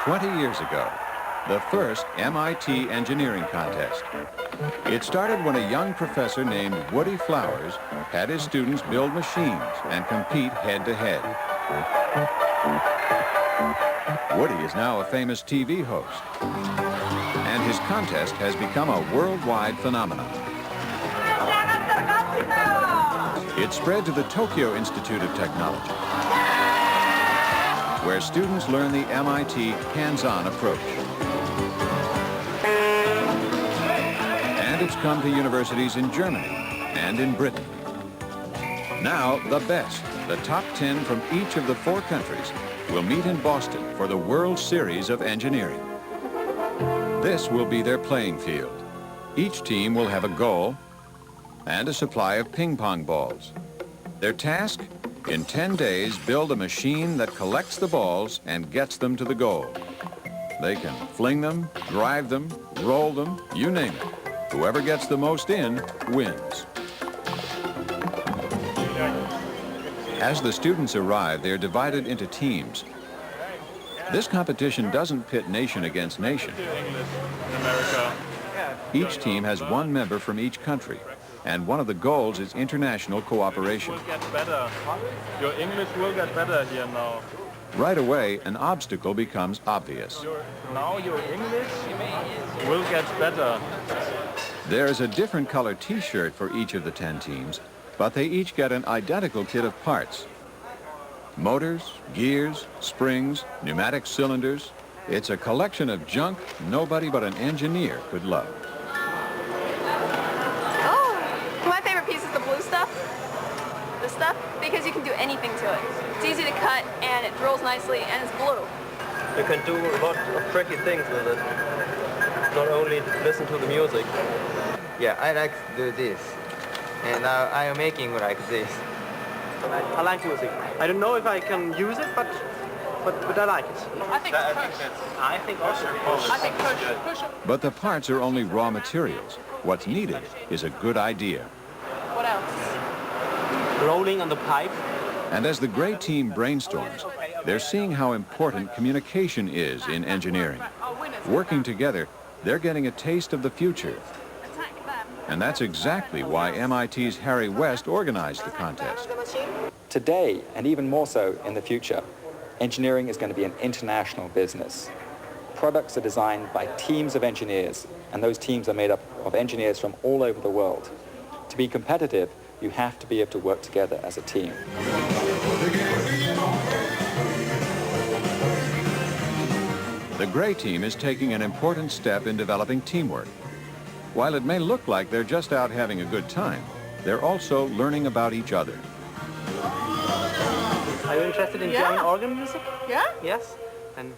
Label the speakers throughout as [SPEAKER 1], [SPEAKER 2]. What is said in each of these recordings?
[SPEAKER 1] 20 years ago, the first MIT engineering contest. It started when a young professor named Woody Flowers had his students build machines and compete head-to-head. Woody is now a famous TV host, and his contest has become a worldwide phenomenon. It spread to the Tokyo Institute of Technology, where students learn the MIT hands-on approach. And it's come to universities in Germany and in Britain. Now, the best, the top 10 from each of the 4 countries, will meet in Boston for the World Series of Engineering. This will be their playing field. Each team will have a goal and a supply of ping-pong balls. Their task? In 10 days, build a machine that collects the balls and gets them to the goal. They can fling them, drive them, roll them, you name it. Whoever gets the most in wins. As the students arrive, they're divided into teams. This competition doesn't pit nation against nation. Each team has 1 member from each country, and one of the goals is international cooperation.
[SPEAKER 2] Your English will get better here now.
[SPEAKER 1] Right away, an obstacle becomes obvious.
[SPEAKER 2] Now your English will get better.
[SPEAKER 1] There's a different color T-shirt for each of the 10 teams, but they each get an identical kit of parts. Motors, gears, springs, pneumatic cylinders. It's a collection of junk nobody but an engineer could love.
[SPEAKER 3] My favorite piece is the blue stuff. The stuff, because you can do anything to it. It's easy to cut, and it drills nicely, and it's blue.
[SPEAKER 4] You can do a lot of tricky things with it. Not only listen to the music.
[SPEAKER 5] Yeah, I like to do this. And I am making like this.
[SPEAKER 4] I like music. I don't know if I can use it, but I like it.
[SPEAKER 3] I think
[SPEAKER 4] I think also.
[SPEAKER 3] I think push.
[SPEAKER 1] But the parts are only raw materials. What's needed is a good idea.
[SPEAKER 3] What else?
[SPEAKER 4] Rolling on the pipe.
[SPEAKER 1] And as the gray team brainstorms, they're seeing how important communication is in engineering. Working together, they're getting a taste of the future. And that's exactly why MIT's Harry West organized the contest.
[SPEAKER 6] Today, and even more so in the future, engineering is going to be an international business. Products are designed by teams of engineers, and those teams are made up of engineers from all over the world. To be competitive, you have to be able to work together as a team.
[SPEAKER 1] The gray team is taking an important step in developing teamwork. While it may look like they're just out having a good time, they're also learning about each other.
[SPEAKER 4] Are you interested in German organ music?
[SPEAKER 3] Yeah?
[SPEAKER 4] Yes. And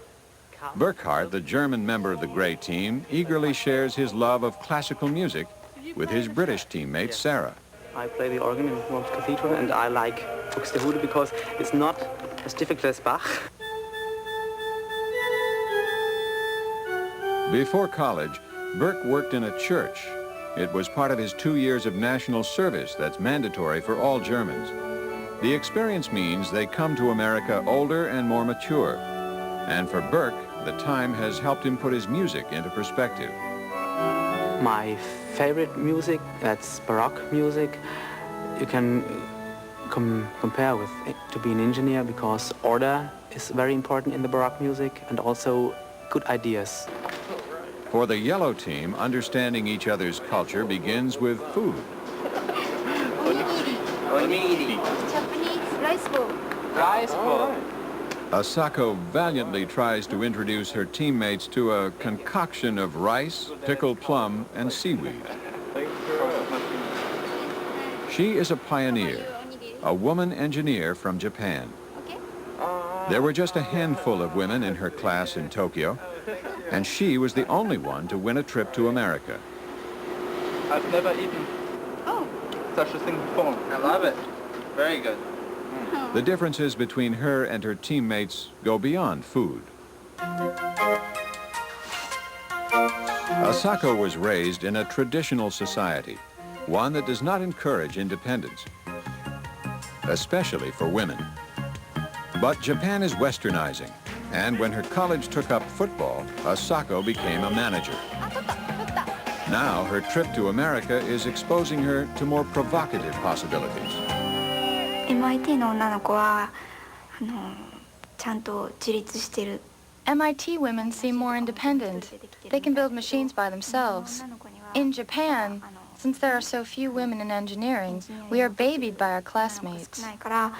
[SPEAKER 1] Burkhard, the German member of the gray team, eagerly shares his love of classical music with his British teammate, Sarah.
[SPEAKER 4] I play the organ in Worms Cathedral, and I like Buxtehude because it's not as difficult as Bach.
[SPEAKER 1] Before college, Burke worked in a church. It was part of his 2 years of national service that's mandatory for all Germans. The experience means they come to America older and more mature. And for Burke, the time has helped him put his music into perspective.
[SPEAKER 4] My favorite music, that's Baroque music. You can compare with to be an engineer because order is very important in the Baroque music and also good ideas.
[SPEAKER 1] For the yellow team, understanding each other's culture begins with food.
[SPEAKER 3] Japanese rice bowl.
[SPEAKER 4] Rice bowl.
[SPEAKER 1] Asako valiantly tries to introduce her teammates to a concoction of rice, pickled plum, and seaweed. She is a pioneer, a woman engineer from Japan. There were just a handful of women in her class in Tokyo, and she was the only one to win a trip to America.
[SPEAKER 5] I've never eaten such a thing before. I love it. Very good.
[SPEAKER 1] The differences between her and her teammates go beyond food. Asako was raised in a traditional society, one that does not encourage independence, especially for women. But Japan is westernizing, And when her college took up football, Asako became a manager. Now her trip to America is exposing her to more provocative possibilities.
[SPEAKER 7] MIT の女の子はちゃんと自立してる。
[SPEAKER 8] MIT women seem more independent. They can build machines by themselves. In Japan, since there are so few women in engineering, we are babied by our classmates.
[SPEAKER 7] ないから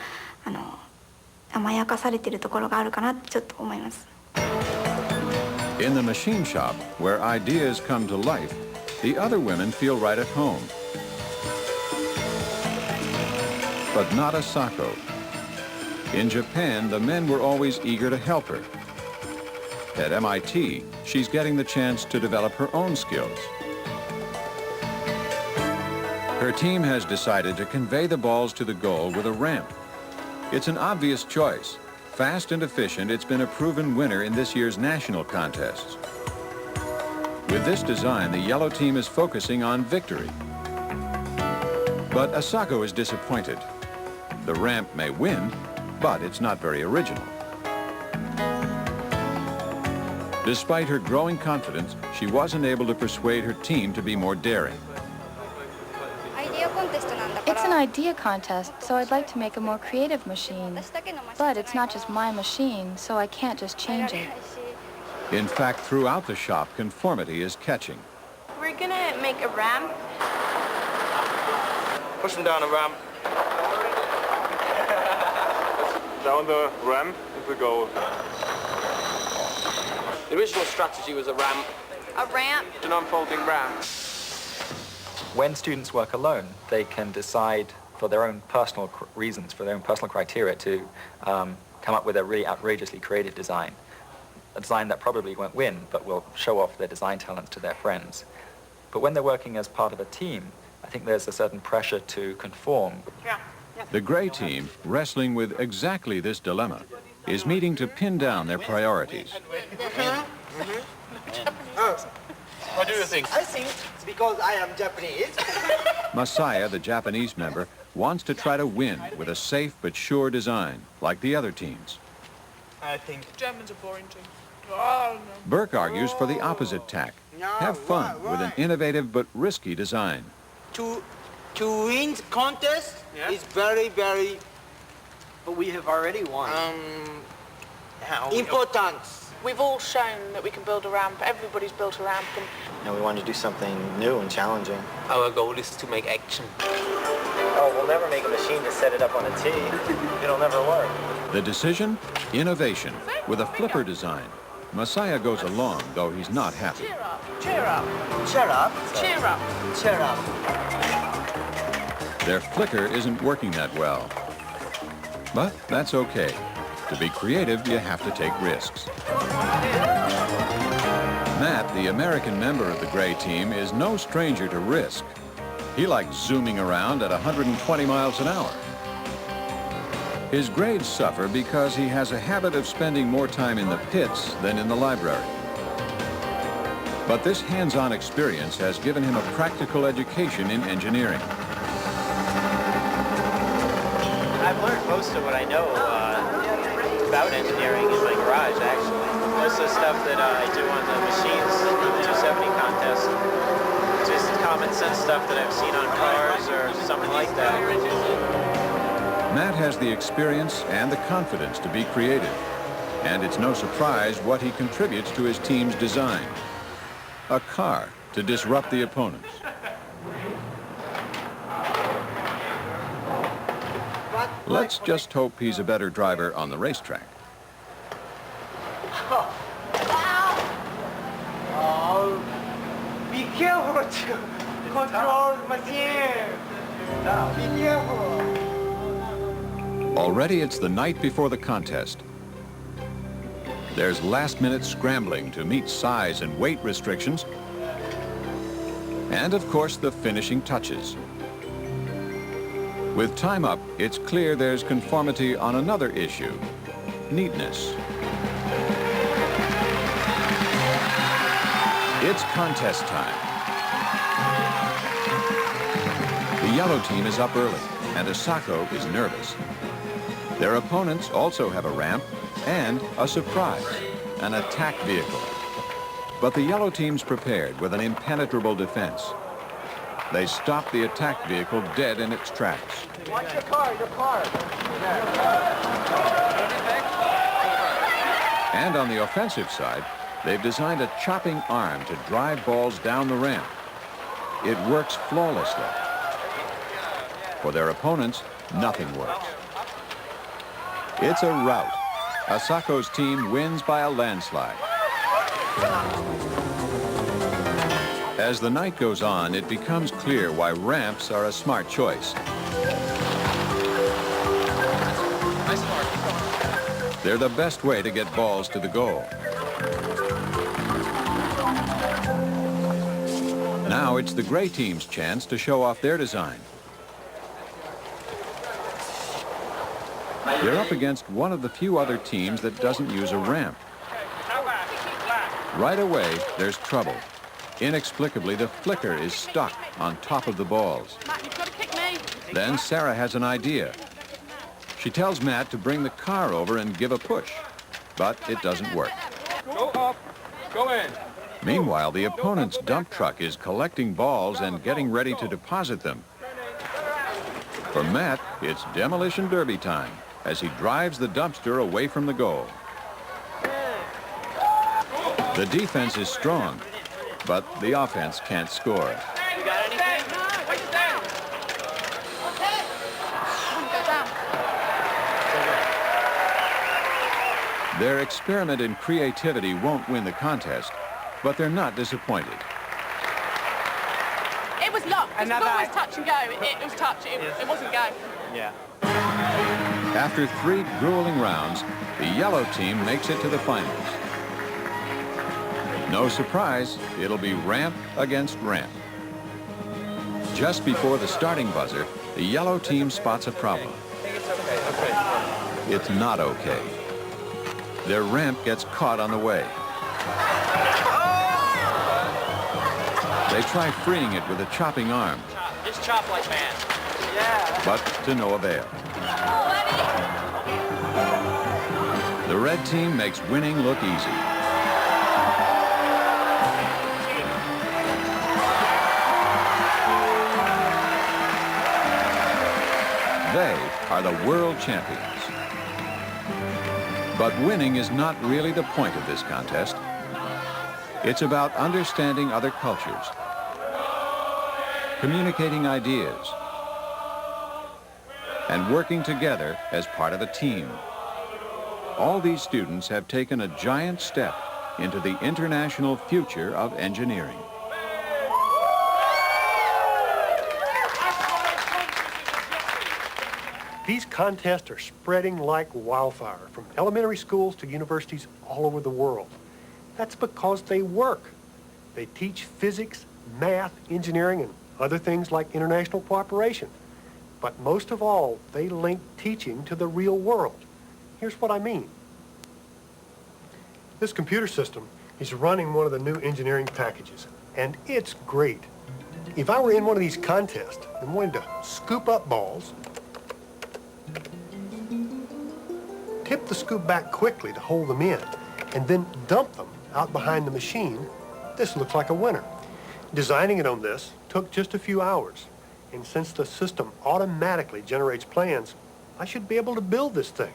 [SPEAKER 7] 甘やかされてるところがあるかなってちょっと思います。
[SPEAKER 1] In the machine shop, where ideas come to life, the other women feel right at home. But not Asako. In Japan, the men were always eager to help her. At MIT, she's getting the chance to develop her own skills. Her team has decided to convey the balls to the goal with a ramp. It's an obvious choice. Fast and efficient, it's been a proven winner in this year's national contests. With this design, the yellow team is focusing on victory. But Asako is disappointed. The ramp may win, but it's not very original. Despite her growing confidence, she wasn't able to persuade her team to be more daring.
[SPEAKER 8] It's an idea contest, so I'd like to make a more creative machine. But it's not just my machine, so I can't just change it.
[SPEAKER 1] In fact, throughout the shop, conformity is catching.
[SPEAKER 3] We're gonna make a ramp.
[SPEAKER 2] Push them down a ramp. Down the ramp is the goal.
[SPEAKER 9] The original strategy was a ramp.
[SPEAKER 3] A ramp.
[SPEAKER 2] An unfolding ramp.
[SPEAKER 6] When students work alone, they can decide for their own personal reasons, for their own personal criteria to come up with a really outrageously creative design. A design that probably won't win, but will show off their design talents to their friends. But when they're working as part of a team, I think there's a certain pressure to conform.
[SPEAKER 1] The gray team, wrestling with exactly this dilemma, is meeting to pin down their priorities.
[SPEAKER 9] What do you think?
[SPEAKER 10] I think it's because I am Japanese.
[SPEAKER 1] Masaya, the Japanese member, wants to try to win with a safe but sure design, like the other teams.
[SPEAKER 10] I think
[SPEAKER 2] Germans are boring too.
[SPEAKER 1] Burke argues for the opposite tack. Have fun with an innovative but risky design.
[SPEAKER 10] to win the contest is very, very
[SPEAKER 9] But we have already won.
[SPEAKER 10] important.
[SPEAKER 11] We've all shown that we can build a ramp. Everybody's built a ramp. And
[SPEAKER 9] we wanted to do something new and challenging. Our goal is to make action.
[SPEAKER 10] Oh, we'll never make a machine to set it up on a tee. It'll never work.
[SPEAKER 1] The decision? Innovation, with a flipper design. Masaya goes along, though he's not happy.
[SPEAKER 11] cheer up,
[SPEAKER 10] Shut up.
[SPEAKER 11] cheer up.
[SPEAKER 10] Shut up.
[SPEAKER 1] Their flicker isn't working that well. But that's okay. To be creative, you have to take risks. Matt, the American member of the gray team, is no stranger to risk. He likes zooming around at 120 miles an hour. His grades suffer because he has a habit of spending more time in the pits than in the library. But this hands-on experience has given him a practical education in engineering.
[SPEAKER 12] I've learned most of what I know about engineering in my garage, actually. Most of the stuff that I do on the machines in the 270 contest, just common sense stuff that I've seen on cars or something like that.
[SPEAKER 1] Matt has the experience and the confidence to be creative, and it's no surprise what he contributes to his team's design. A car to disrupt the opponents. Let's just hope he's a better driver on the racetrack.
[SPEAKER 10] Oh, be careful to control the machine. Be careful.
[SPEAKER 1] Already it's the night before the contest. There's last-minute scrambling to meet size and weight restrictions. And, of course, the finishing touches. With time up, it's clear there's conformity on another issue, neatness. It's contest time. The yellow team is up early, and Asako is nervous. Their opponents also have a ramp and a surprise, an attack vehicle. But the yellow team's prepared with an impenetrable defense. They stop the attack vehicle dead in its tracks.
[SPEAKER 10] Watch your car, your car.
[SPEAKER 1] And on the offensive side, they've designed a chopping arm to drive balls down the ramp. It works flawlessly. For their opponents, nothing works. It's a rout. Asako's team wins by a landslide. As the night goes on, it becomes clear why ramps are a smart choice. They're the best way to get balls to the goal. Now it's the gray team's chance to show off their design. They're up against one of the few other teams that doesn't use a ramp. Right away, there's trouble. Inexplicably, the flicker is stuck on top of the balls.
[SPEAKER 11] Matt, you've got to kick me.
[SPEAKER 1] Then Sarah has an idea. She tells Matt to bring the car over and give a push, but it doesn't work.
[SPEAKER 2] Go up. Go in.
[SPEAKER 1] Meanwhile, the opponent's dump truck is collecting balls and getting ready to deposit them. For Matt, it's demolition derby time as he drives the dumpster away from the goal. The defense is strong, but the offense can't score.
[SPEAKER 11] You got anything? No, wait it down. Go down.
[SPEAKER 1] Their experiment in creativity won't win the contest, but they're not disappointed.
[SPEAKER 11] It was locked. It was always touch and go. It was touch. It wasn't go.
[SPEAKER 12] Yeah.
[SPEAKER 1] After 3 grueling rounds, the yellow team makes it to the finals. No surprise, it'll be ramp against ramp. Just before the starting buzzer, the yellow team spots a problem. It's not okay. Their ramp gets caught on the way. They try freeing it with a chopping arm.
[SPEAKER 12] Just chop like man.
[SPEAKER 1] But to no avail. The red team makes winning look easy. They are the world champions. But winning is not really the point of this contest. It's about understanding other cultures, communicating ideas, and working together as part of a team. All these students have taken a giant step into the international future of engineering.
[SPEAKER 13] These contests are spreading like wildfire from elementary schools to universities all over the world. That's because they work. They teach physics, math, engineering, and other things like international cooperation. But most of all, they link teaching to the real world. Here's what I mean. This computer system is running one of the new engineering packages, and it's great. If I were in one of these contests and wanted to scoop up balls, tip the scoop back quickly to hold them in, and then dump them out behind the machine, this looks like a winner. Designing it on this took just a few hours, and since the system automatically generates plans, I should be able to build this thing.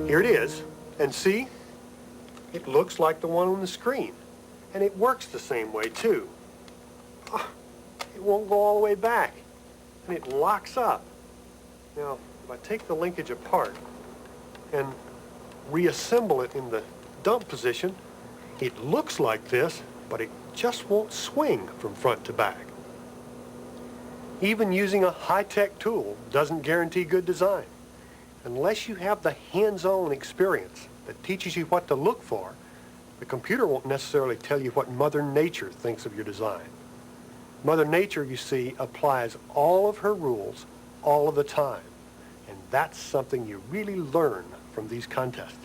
[SPEAKER 13] Here it is, and see? It looks like the one on the screen, and it works the same way too. It won't go all the way back, and it locks up. Now, if I take the linkage apart and reassemble it in the dump position, it looks like this, but it just won't swing from front to back. Even using a high-tech tool doesn't guarantee good design. Unless you have the hands-on experience that teaches you what to look for, The computer won't necessarily tell you what Mother Nature thinks of your design. Mother Nature, you see, applies all of her rules all of the time. And that's something you really learn from these contests.